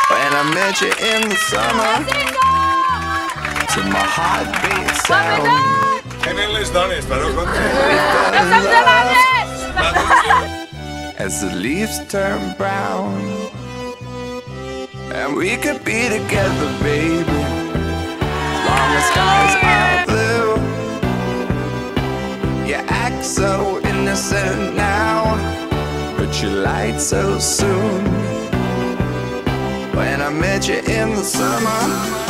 When I met you in the summer, to my heartbeat sound. Tenen les dones, però As the leaves turn brown, and we could be together, baby, as long as skies are blue. You act so innocent now, but you lied so soon. When I met you in the summer,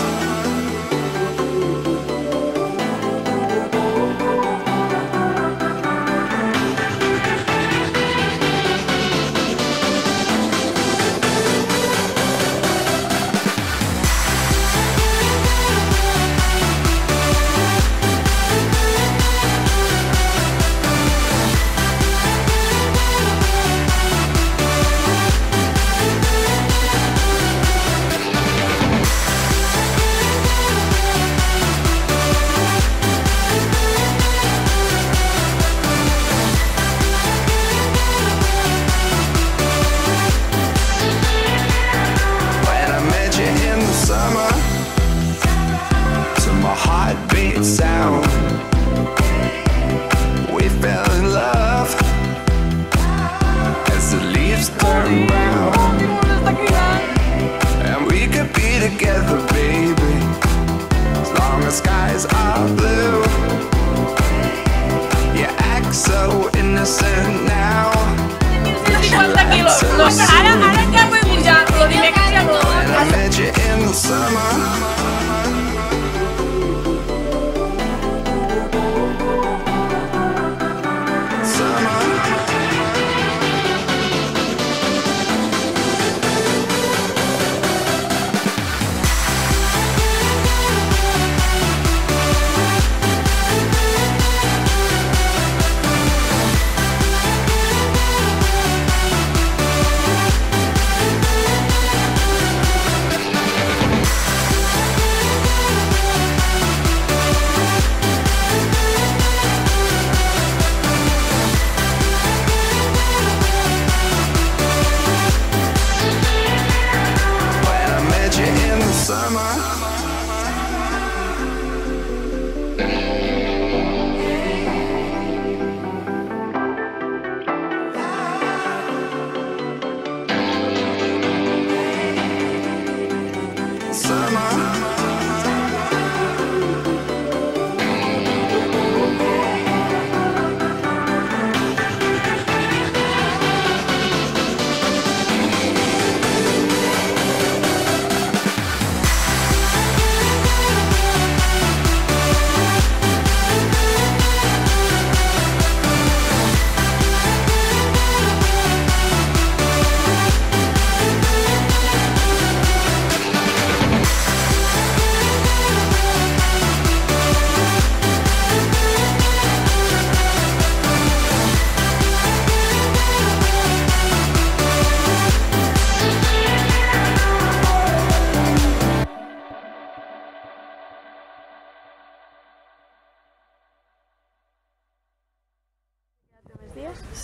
heartbeat sound, we fell in love as the leaves turn brown, and we could be together, baby, as long as skies are blue. You act so innocent now, but you lied so soon. When I met you in the summer,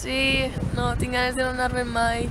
Sí, no, tinc ganes de no anar-me'n mai.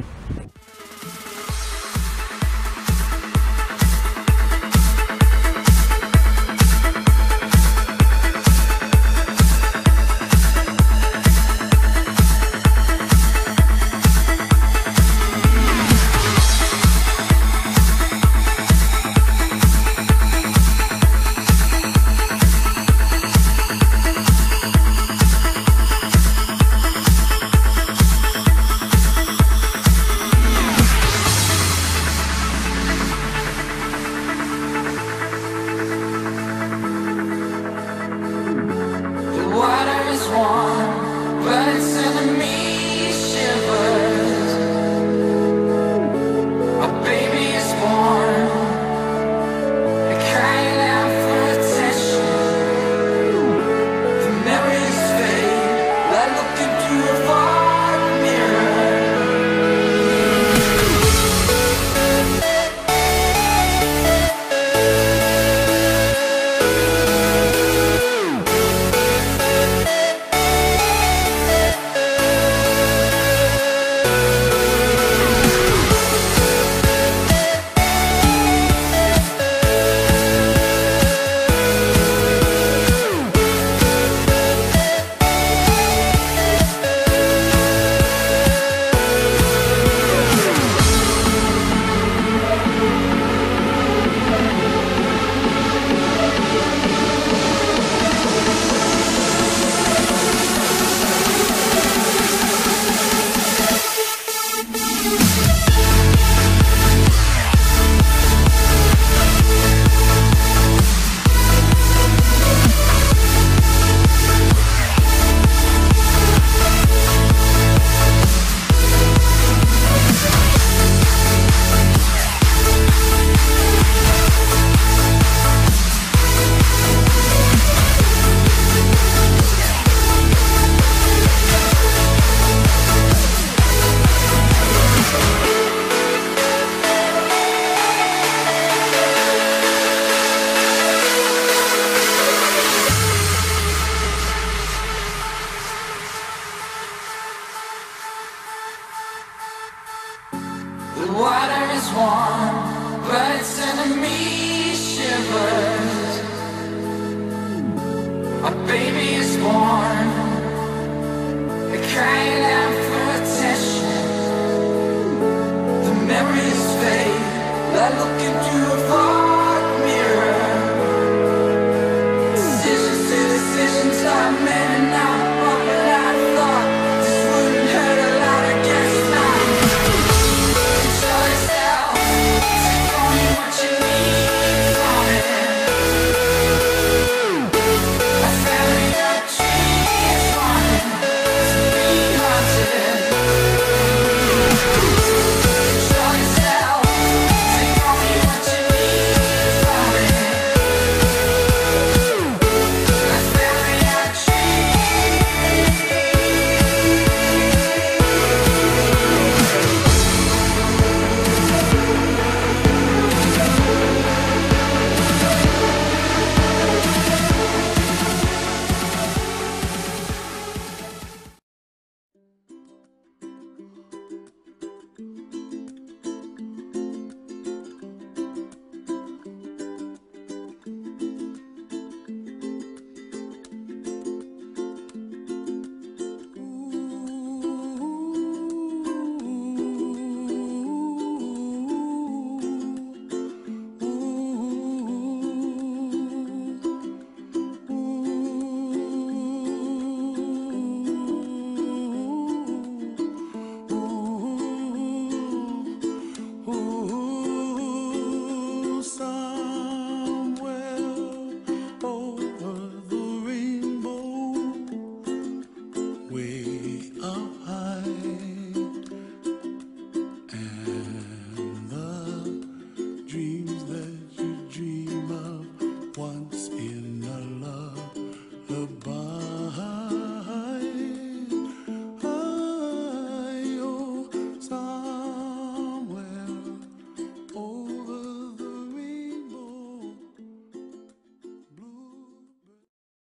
Way up